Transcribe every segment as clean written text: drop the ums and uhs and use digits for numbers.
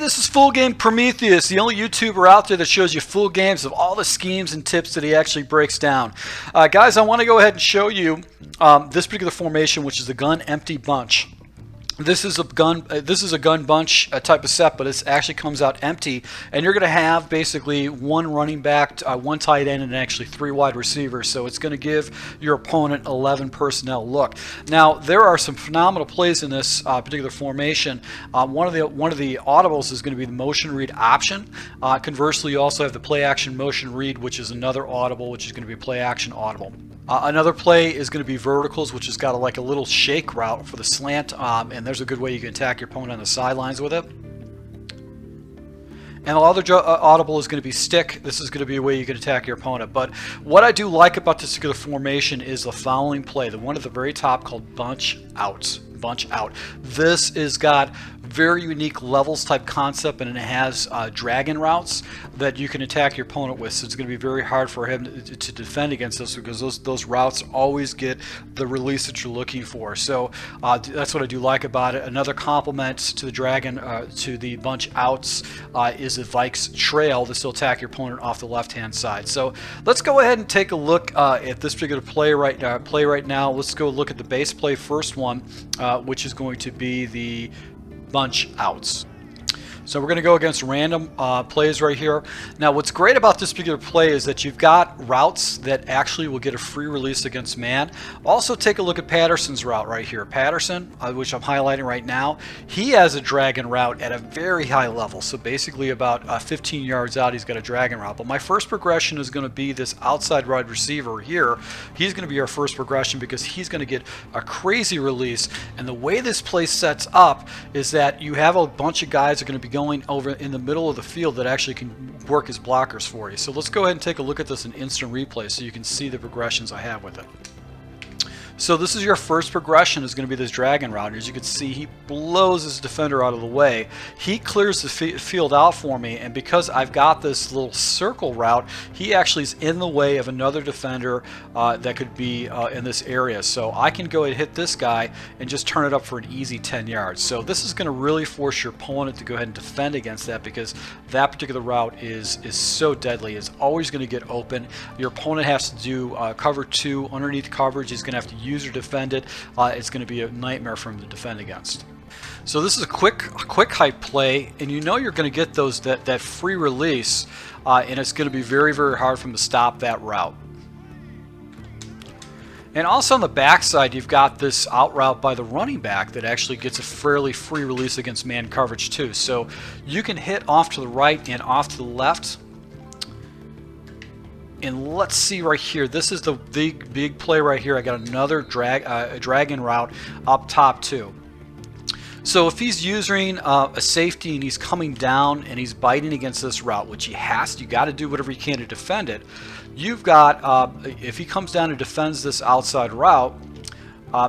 This is Full Game Prometheus, the only YouTuber out there that shows you full games of all the schemes and tips that he actually breaks down. Guys, I want to go ahead and show you this particular formation, which is the gun empty bunch. This is a gun bunch type of set, but it actually comes out empty, and you're going to have basically one running back, one tight end, and actually 3 wide receivers. So it's going to give your opponent 11 personnel look. Now there are some phenomenal plays in this particular formation. One of the audibles is going to be the motion read option. Conversely, you also have the play action motion read, which is another audible, which is going to be play action audible. Another play is going to be verticals, which has got like a little shake route for the slant, and there's a good way you can attack your opponent on the sidelines with it. And the other audible is going to be stick. This is going to be a way you can attack your opponent. But what I do like about this particular formation is the following play, the one at the very top called Bunchouts. Bunch out. This is got very unique levels type concept, and it has dragon routes that you can attack your opponent with. So it's going to be very hard for him to defend against this, because those routes always get the release that you're looking for. So that's what I do like about it. Another complement to the dragon, to the bunch outs, is the Vikings Trail. This will attack your opponent off the left hand side. So let's go ahead and take a look at this particular play right now. Let's go look at the base play first one, which is going to be the bunch outs. So we're going to go against random plays right here. Now what's great about this particular play is that you've got routes that actually will get a free release against man. Also take a look at Patterson's route right here. Patterson, which I'm highlighting right now, he has a dragon route at a very high level. So basically about 15 yards out he's got a dragon route. But my first progression is going to be this outside wide receiver here. He's going to be our first progression because he's going to get a crazy release. And the way this play sets up is that you have a bunch of guys that are going to be going over in the middle of the field that actually can work as blockers for you. So let's go ahead and take a look at this in instant replay so you can see the progressions I have with it. So this is your first progression, is going to be this dragon route. As you can see, he blows his defender out of the way. He clears the field out for me, and because I've got this little circle route, he actually is in the way of another defender that could be in this area. So I can go ahead and hit this guy and just turn it up for an easy 10 yards. So this is going to really force your opponent to go ahead and defend against that, because that particular route is so deadly. It's always going to get open. Your opponent has to do cover 2 underneath coverage. He's going to have to use or defend it. It's going to be a nightmare for him to defend against. So this is a quick hype play, and you know you're going to get that free release, and it's going to be very, very hard for him to stop that route. And also on the backside, you've got this out route by the running back that actually gets a fairly free release against man coverage too. So you can hit off to the right and off to the left. And let's see right here, this is the big play right here. I got another dragon route up top too. So if he's using a safety and he's coming down and he's biting against this route, which he has to, you got to do whatever you can to defend it. You've got, if he comes down and defends this outside route,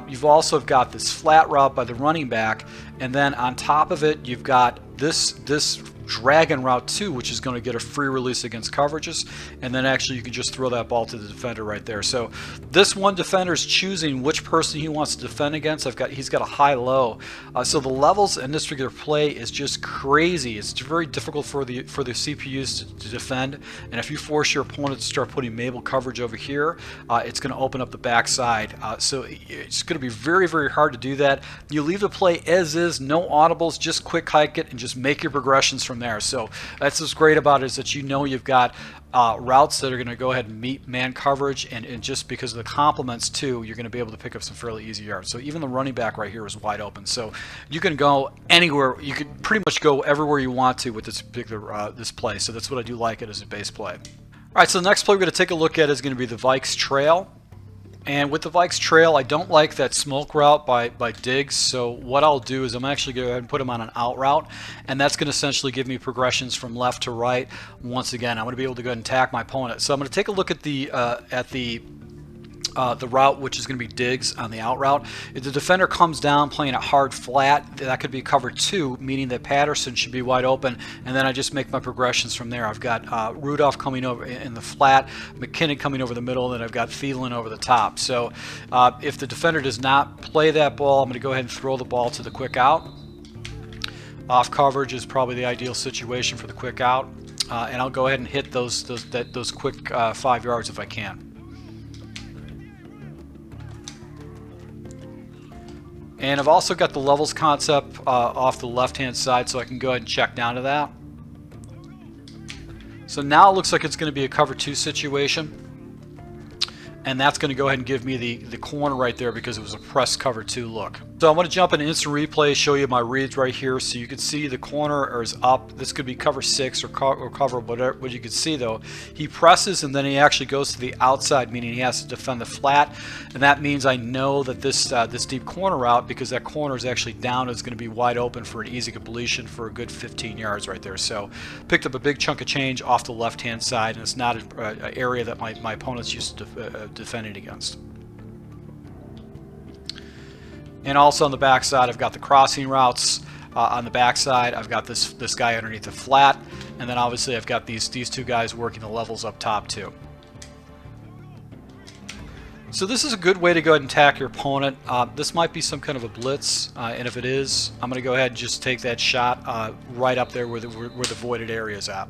you've also got this flat route by the running back, and then on top of it you've got this dragon route too, which is going to get a free release against coverages, and then actually you can just throw that ball to the defender right there. So this one defender is choosing which person he wants to defend against. He's got a high-low, so the levels in this particular play is just crazy. It's very difficult for the CPUs to defend, and if you force your opponent to start putting Mabel coverage over here, it's going to open up the backside. So it's going to be very, very hard to do that. You leave the play as is, no audibles, just quick hike it and just make your progressions from there. So that's what's great about it, is that you know you've got routes that are going to go ahead and meet man coverage, and just because of the complements too, you're going to be able to pick up some fairly easy yards. So even the running back right here is wide open. So you can go anywhere. You could pretty much go everywhere you want to with this particular this play. So that's what I do like it as a base play. All right, so the next play we're going to take a look at is going to be the Vikings Trail. And with the Vikings Trail, I don't like that smoke route by Diggs, so what I'll do is I'm actually going to go ahead and put him on an out route, and that's going to essentially give me progressions from left to right. Once again, I'm going to be able to go ahead and attack my opponent. So I'm going to take a look at the route, which is going to be Diggs on the out route. If the defender comes down playing a hard flat, that could be cover 2, meaning that Patterson should be wide open, and then I just make my progressions from there. I've got Rudolph coming over in the flat, McKinnon coming over the middle, and then I've got Thielen over the top. So if the defender does not play that ball, I'm going to go ahead and throw the ball to the quick out. Off coverage is probably the ideal situation for the quick out, and I'll go ahead and hit those quick 5 yards if I can. And I've also got the levels concept off the left-hand side, so I can go ahead and check down to that. So now it looks like it's going to be a cover 2 situation. And that's going to go ahead and give me the corner right there because it was a press cover 2 look. So I'm going to jump into instant replay, show you my reads right here, so you can see the corner is up. This could be cover 6 or cover whatever. What you can see though, he presses and then he actually goes to the outside, meaning he has to defend the flat, and that means I know that this deep corner route, because that corner is actually down, is going to be wide open for an easy completion for a good 15 yards right there. So picked up a big chunk of change off the left-hand side, and it's not an area that my opponents used to defending against. And also on the back side, I've got the crossing routes. On the back side, I've got this guy underneath the flat, and then obviously I've got these 2 guys working the levels up top too. So this is a good way to go ahead and attack your opponent. This might be some kind of a blitz, and if it is, I'm going to go ahead and just take that shot right up there where the voided area is at.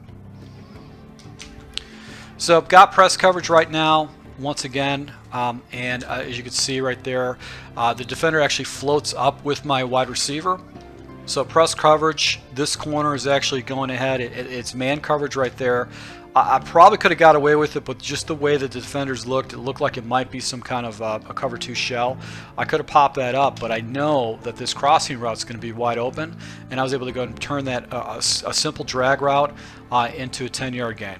So I've got press coverage right now. Once again, and as you can see right there, the defender actually floats up with my wide receiver. So press coverage, this corner is actually going ahead. It's man coverage right there. I probably could have got away with it, but just the way the defenders looked, it looked like it might be some kind of a cover 2 shell. I could have popped that up, but I know that this crossing route is going to be wide open, and I was able to go and turn that a simple drag route into a 10-yard gain.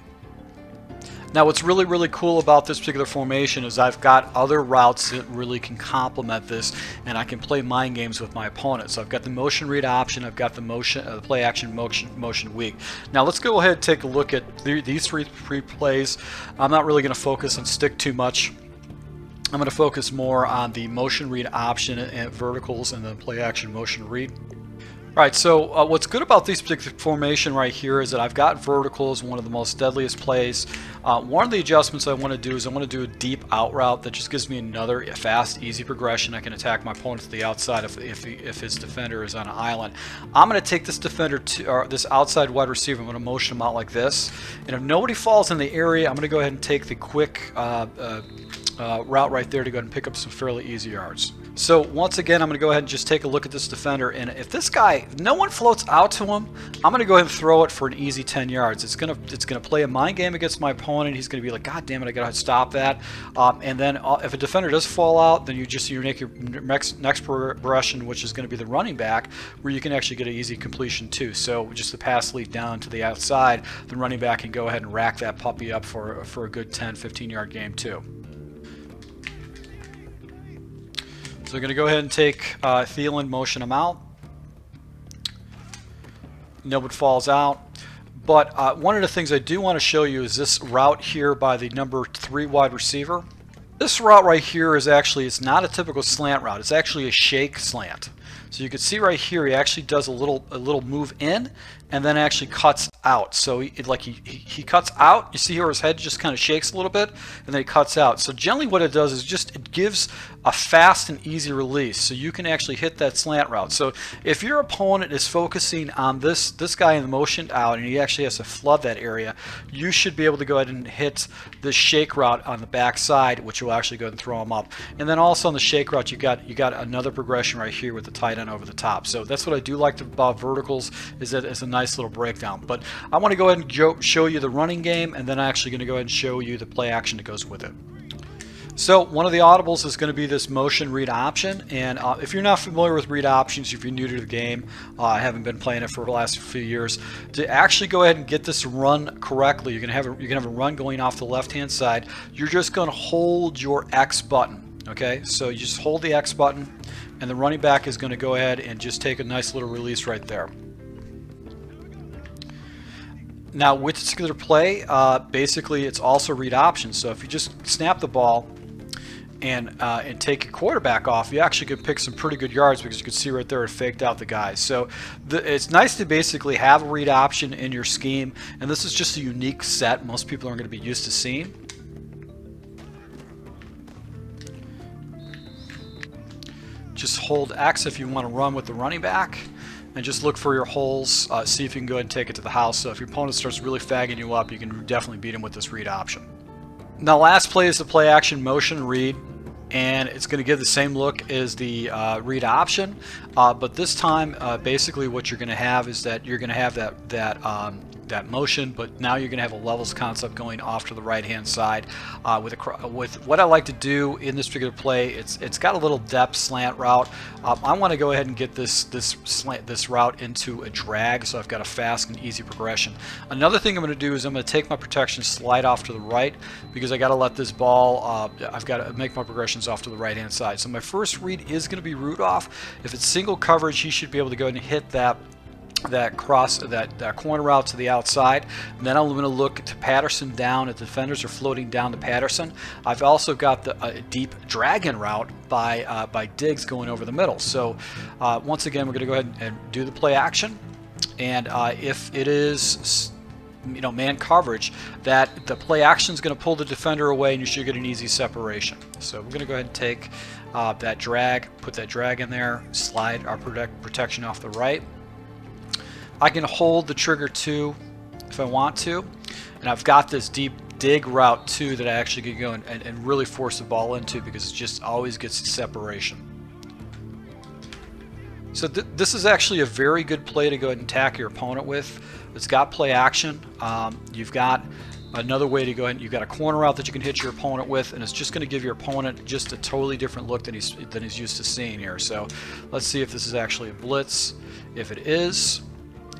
Now what's really, really cool about this particular formation is I've got other routes that really can complement this, and I can play mind games with my opponent. So I've got the motion read option, I've got the motion, the play action motion weak. Now let's go ahead and take a look at these three plays. I'm not really going to focus on stick too much. I'm going to focus more on the motion read option and verticals and the play action motion read. Alright, so what's good about this particular formation right here is that I've got verticals, one of the most deadliest plays. One of the adjustments I want to do is I want to do a deep out route that just gives me another fast, easy progression. I can attack my opponent to the outside if his defender is on an island. I'm going to take this defender or this outside wide receiver. I'm going to motion him out like this, and if nobody falls in the area, I'm going to go ahead and take the quick route right there to go ahead and pick up some fairly easy yards. So once again, I'm going to go ahead and just take a look at this defender, and if this guy, no one floats out to him, I'm going to go ahead and throw it for an easy 10 yards. It's going to play a mind game against my opponent. He's going to be like, God damn it, I got to stop that. And then if a defender does fall out, then you make your next progression, which is going to be the running back, where you can actually get an easy completion too. So just the pass lead down to the outside, the running back can go ahead and rack that puppy up for a good 10-15 yard game too. So we're going to go ahead and take Thielen, motion him out. Nobody falls out. But one of the things I do want to show you is this route here by the number 3 wide receiver. This route right here is actually, it's not a typical slant route. It's actually a shake slant. So you can see right here, he actually does a little move in and then actually cuts out. So he cuts out. You see here his head just kind of shakes a little bit and then he cuts out. So generally what it does is just it gives a fast and easy release, so you can actually hit that slant route. So if your opponent is focusing on this guy in the motion out and he actually has to flood that area, you should be able to go ahead and hit the shake route on the back side, which will actually go ahead and throw him up. And then also on the shake route, you got another progression right here with the tight end over the top. So that's what I do like about verticals, is that it's a nice little breakdown. But I want to go ahead and show you the running game, and then I'm actually going to go ahead and show you the play action that goes with it. So one of the audibles is going to be this motion read option, and if you're not familiar with read options, if you're new to the game, I haven't been playing it for the last few years, to actually go ahead and get this run correctly, you're going to have a run going off the left hand side. You're just going to hold your X button. Okay, so you just hold the X button, and the running back is going to go ahead and just take a nice little release right there. Now with this particular play, basically it's also read options. So if you just snap the ball and take a quarterback off, you actually can pick some pretty good yards, because you can see right there it faked out the guys. So it's nice to basically have a read option in your scheme, and this is just a unique set most people aren't going to be used to seeing. Just hold X if you want to run with the running back, and just look for your holes. See if you can go ahead and take it to the house. So if your opponent starts really fagging you up, you can definitely beat him with this read option. Now last play is the play action motion read, and it's going to give the same look as the read option, but this time basically what you're going to have is that you're going to have that motion, but now you're going to have a levels concept going off to the right hand side. With what I like to do in this particular play, it's got a little depth slant route. I want to go ahead and get this route into a drag, so I've got a fast and easy progression. Another thing I'm going to do is I'm going to take my protection, slide off to the right, because I got to let this ball, I've got to make my progressions off to the right hand side. So my first read is going to be root off. If it's single coverage, he should be able to go ahead and hit that corner route to the outside. And then I'm going to look to Patterson down. If the defenders are floating down to Patterson, I've also got the deep dragon route by Diggs going over the middle. So once again, we're going to go ahead and do the play action, and if it is man coverage, that the play action is going to pull the defender away, and you should get an easy separation. So we're going to go ahead and take that drag, put that drag in there, slide our protection off the right. I can hold the trigger too if I want to, and I've got this deep dig route too that I actually can go and really force the ball into, because it just always gets separation. So this is actually a very good play to go ahead and attack your opponent with. It's got play action. You've got another way to go ahead. You've got a corner route that you can hit your opponent with, and it's just going to give your opponent just a totally different look than he's used to seeing here. So let's see if this is actually a blitz. If it is,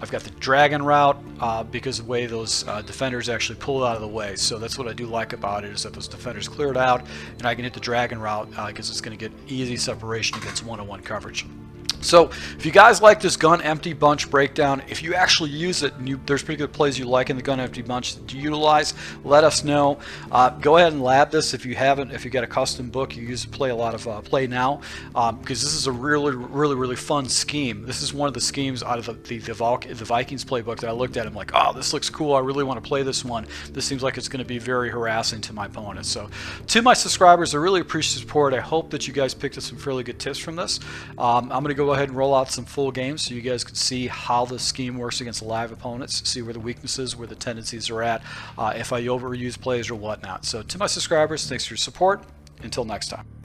I've got the dragon route because of the way those defenders actually pull out of the way. So that's what I do like about it, is that those defenders cleared out, and I can hit the dragon route because it's going to get easy separation against one-on-one coverage. So if you guys like this gun empty bunch breakdown, if you actually use it and there's particular plays you like in the gun empty bunch to utilize, let us know. Go ahead and lab this if you haven't. If you got a custom book, you use to play a lot of play now, because this is a really fun scheme. This is one of the schemes out of the Vikings playbook that I looked at. I'm like, oh, this looks cool. I really want to play this one. This seems like it's going to be very harassing to my opponents. So to my subscribers, I really appreciate the support. I hope that you guys picked up some fairly good tips from this. I'm going to go ahead and roll out some full games so you guys can see how the scheme works against live opponents, see where the weaknesses, where the tendencies are at, if I overuse plays or whatnot. So to my subscribers, thanks for your support. Until next time.